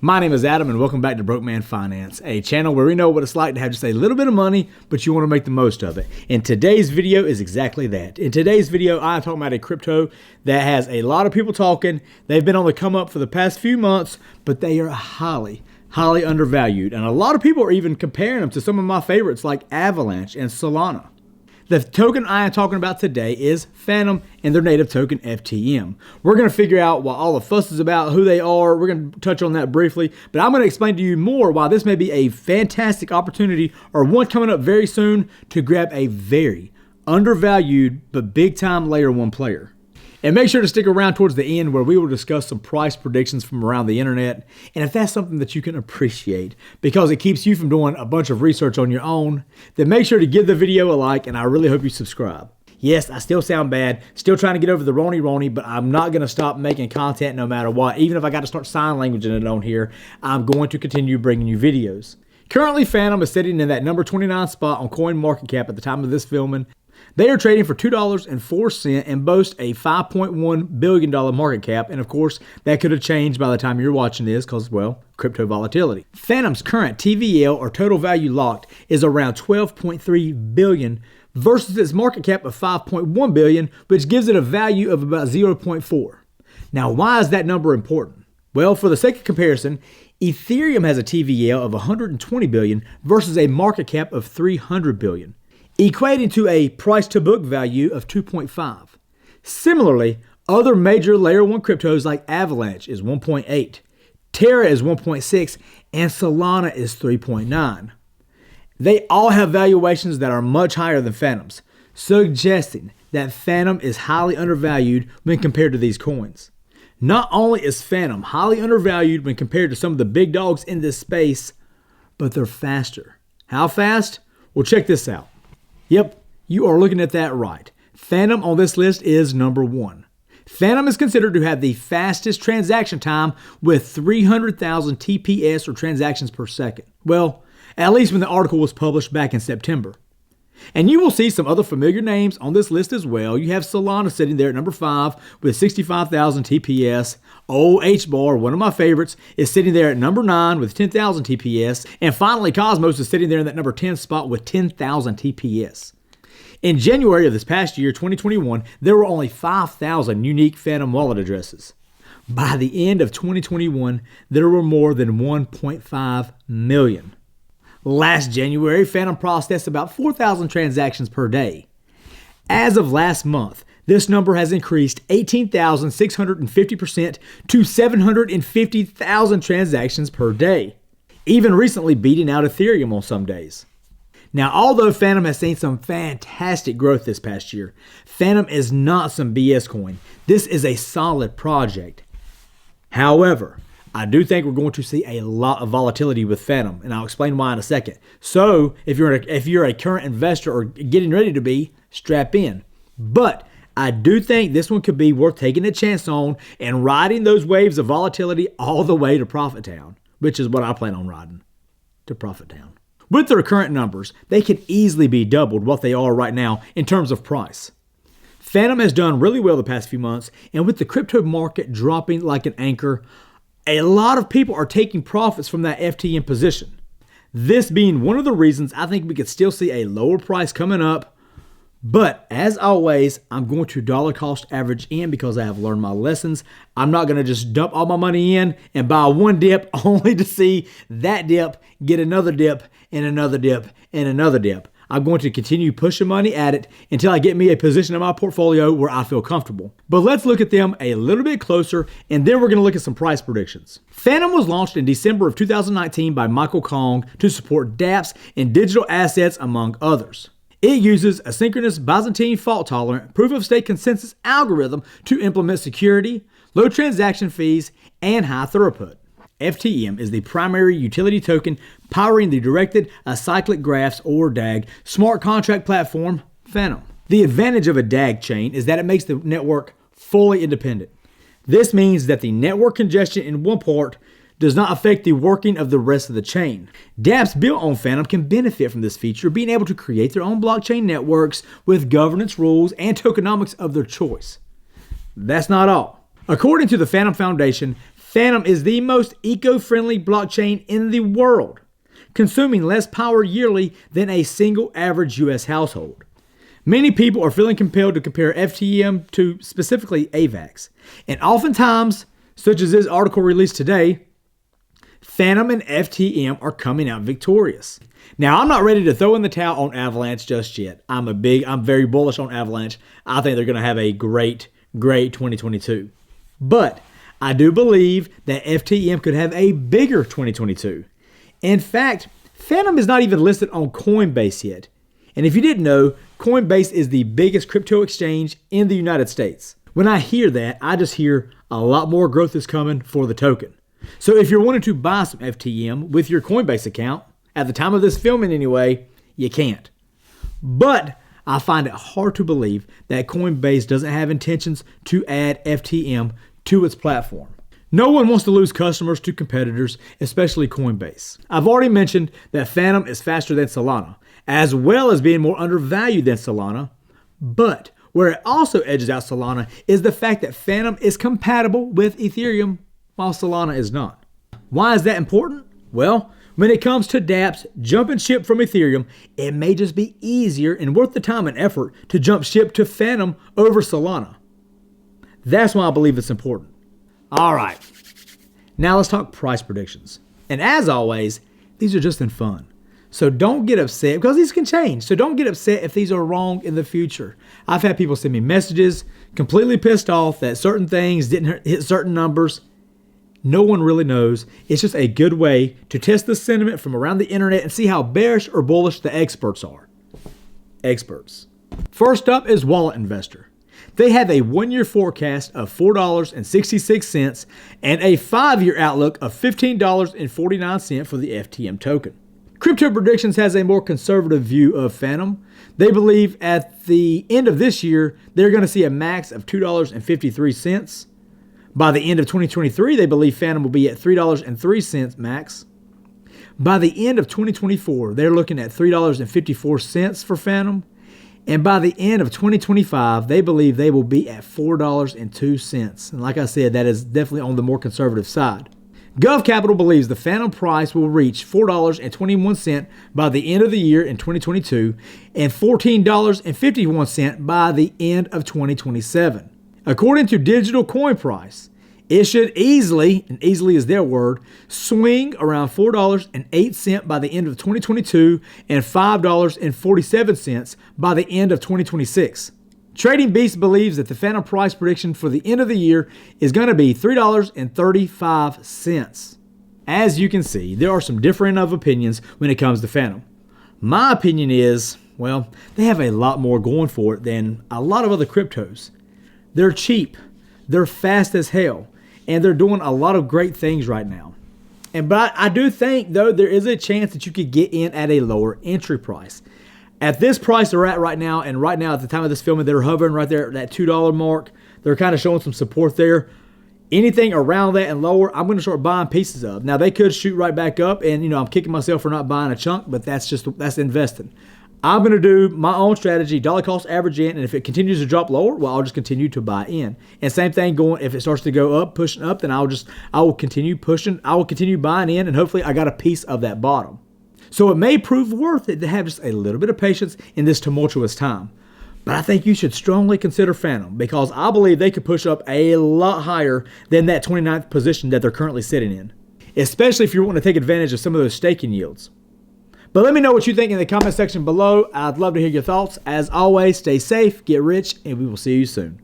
My name is Adam and welcome back to Broke Man Finance, a channel where we know what it's like to have just a little bit of money, but you want to make the most of it. And today's video is exactly that. In today's video, I'm talking about a crypto that has a lot of people talking. They've been on the come up for the past few months, but they are highly undervalued. And a lot of people are even comparing them to some of my favorites like Avalanche and Solana. The token I am talking about today is Fantom and their native token FTM. We're going to figure out what all the fuss is about, who they are. We're going to touch on that briefly, but I'm going to explain to you more why this may be a fantastic opportunity or one coming up very soon to grab a very undervalued but big time layer one player. And make sure to stick around towards the end where we will discuss some price predictions from around the internet. And if that's something that you can appreciate because it keeps you from doing a bunch of research on your own, then make sure to give the video a like and I really hope you subscribe. Yes, I still sound bad, still trying to get over the rony, but I'm not going to stop making content no matter what. Even if I got to start sign language in it on here, I'm going to continue bringing you videos. Currently, Fantom is sitting in that number 29 spot on CoinMarketCap at the time of this filming. They are trading for $2.04 and boast a $5.1 billion market cap. And of course, that could have changed by the time you're watching this because, well, crypto volatility. Fantom's current TVL or total value locked is around $12.3 billion versus its market cap of $5.1 billion, which gives it a value of about 0.4. Now, why is that number important? Well, for the sake of comparison, Ethereum has a TVL of $120 billion versus a market cap of $300 billion. Equating to a price to book value of 2.5. Similarly, other major layer 1 cryptos like Avalanche is 1.8, Terra is 1.6, and Solana is 3.9. They all have valuations that are much higher than Fantom's, suggesting that Fantom is highly undervalued when compared to these coins. Not only is Fantom highly undervalued when compared to some of the big dogs in this space, but they're faster. How fast? Well, check this out. Yep, you are looking at that right. Fantom on this list is number 1. Fantom is considered to have the fastest transaction time with 300,000 TPS or transactions per second. Well, at least when the article was published back in September. And you will see some other familiar names on this list as well. You have Solana sitting there at number 5 with 65,000 TPS. Ole Hbar, one of my favorites, is sitting there at number 9 with 10,000 TPS. And finally, Cosmos is sitting there in that number 10 spot with 10,000 TPS. In January of this past year, 2021, there were only 5,000 unique Fantom wallet addresses. By the end of 2021, there were more than 1.5 million. Last January, Fantom processed about 4,000 transactions per day. As of last month, this number has increased 18,650% to 750,000 transactions per day, even recently beating out Ethereum on some days. Now, although Fantom has seen some fantastic growth this past year, Fantom is not some BS coin. This is a solid project. However, I do think we're going to see a lot of volatility with Fantom, and I'll explain why in a second. So, if you're a current investor or getting ready to be, strap in. But I do think this one could be worth taking a chance on and riding those waves of volatility all the way to Profit Town, which is what I plan on riding, to Profit Town. With their current numbers, they could easily be doubled what they are right now in terms of price. Fantom has done really well the past few months, and with the crypto market dropping like an anchor, a lot of people are taking profits from that FTM position. This being one of the reasons I think we could still see a lower price coming up. But as always, I'm going to dollar cost average in because I have learned my lessons. I'm not going to just dump all my money in and buy one dip only to see that dip, get another dip, and another dip, and another dip. I'm going to continue pushing money at it until I get me a position in my portfolio where I feel comfortable. But let's look at them a little bit closer, and then we're going to look at some price predictions. Fantom was launched in December of 2019 by Michael Kong to support dApps and digital assets, among others. It uses a synchronous Byzantine fault-tolerant proof-of-stake consensus algorithm to implement security, low transaction fees, and high throughput. FTM is the primary utility token powering the Directed Acyclic Graphs or DAG smart contract platform, Fantom. The advantage of a DAG chain is that it makes the network fully independent. This means that the network congestion in one part does not affect the working of the rest of the chain. dApps built on Fantom can benefit from this feature, being able to create their own blockchain networks with governance rules and tokenomics of their choice. That's not all. According to the Fantom Foundation, Fantom is the most eco-friendly blockchain in the world, consuming less power yearly than a single average US household. Many people are feeling compelled to compare FTM to specifically AVAX, and oftentimes, such as this article released today, Fantom and FTM are coming out victorious. Now, I'm not ready to throw in the towel on Avalanche just yet. I'm very bullish on Avalanche. I think they're going to have a great 2022. But I do believe that FTM could have a bigger 2022. In fact, Fantom is not even listed on Coinbase yet. And if you didn't know, Coinbase is the biggest crypto exchange in the United States. When I hear that, I just hear a lot more growth is coming for the token. So if you're wanting to buy some FTM with your Coinbase account, at the time of this filming anyway, you can't. But I find it hard to believe that Coinbase doesn't have intentions to add FTM to its platform. No one wants to lose customers to competitors, especially Coinbase. I've already mentioned that Fantom is faster than Solana, as well as being more undervalued than Solana. But where it also edges out Solana is the fact that Fantom is compatible with Ethereum, while Solana is not. Why is that important? Well, when it comes to dApps jumping ship from Ethereum, it may just be easier and worth the time and effort to jump ship to Fantom over Solana. That's why I believe it's important. All right, now let's talk price predictions. And as always, these are just in fun. So don't get upset, because these can change. So don't get upset if these are wrong in the future. I've had people send me messages completely pissed off that certain things didn't hit certain numbers. No one really knows. It's just a good way to test the sentiment from around the internet and see how bearish or bullish the experts are. Experts. First up is Wallet Investor. They have a 1-year forecast of $4.66 and a 5-year outlook of $15.49 for the FTM token. Crypto Predictions has a more conservative view of Fantom. They believe at the end of this year, they're going to see a max of $2.53. By the end of 2023, they believe Fantom will be at $3.03 max. By the end of 2024, they're looking at $3.54 for Fantom. And by the end of 2025, they believe they will be at $4.02. And like I said, that is definitely on the more conservative side. Gov Capital believes the Fantom price will reach $4.21 by the end of the year in 2022 and $14.51 by the end of 2027. According to Digital Coin Price, it should easily, and easily is their word, swing around $4.08 by the end of 2022 and $5.47 by the end of 2026. Trading Beast believes that the Fantom price prediction for the end of the year is going to be $3.35. As you can see, there are some differing of opinions when it comes to Fantom. My opinion is, well, they have a lot more going for it than a lot of other cryptos. They're cheap, they're fast as hell, and they're doing a lot of great things right now. But I do think, though, there is a chance that you could get in at a lower entry price. At this price they're at right now, and right now at the time of this filming, they're hovering right there at that $2 mark. They're kind of showing some support there. Anything around that and lower, I'm going to start buying pieces of. Now, they could shoot right back up, and I'm kicking myself for not buying a chunk, but that's investing. I'm going to do my own strategy, dollar cost average in, and if it continues to drop lower, well, I'll just continue to buy in. And same thing going, if it starts to go up, pushing up, then I will continue pushing, I will continue buying in, and hopefully I got a piece of that bottom. So it may prove worth it to have just a little bit of patience in this tumultuous time. But I think you should strongly consider Fantom, because I believe they could push up a lot higher than that 29th position that they're currently sitting in, especially if you're wanting to take advantage of some of those staking yields. But let me know what you think in the comment section below. I'd love to hear your thoughts. As always, stay safe, get rich, and we will see you soon.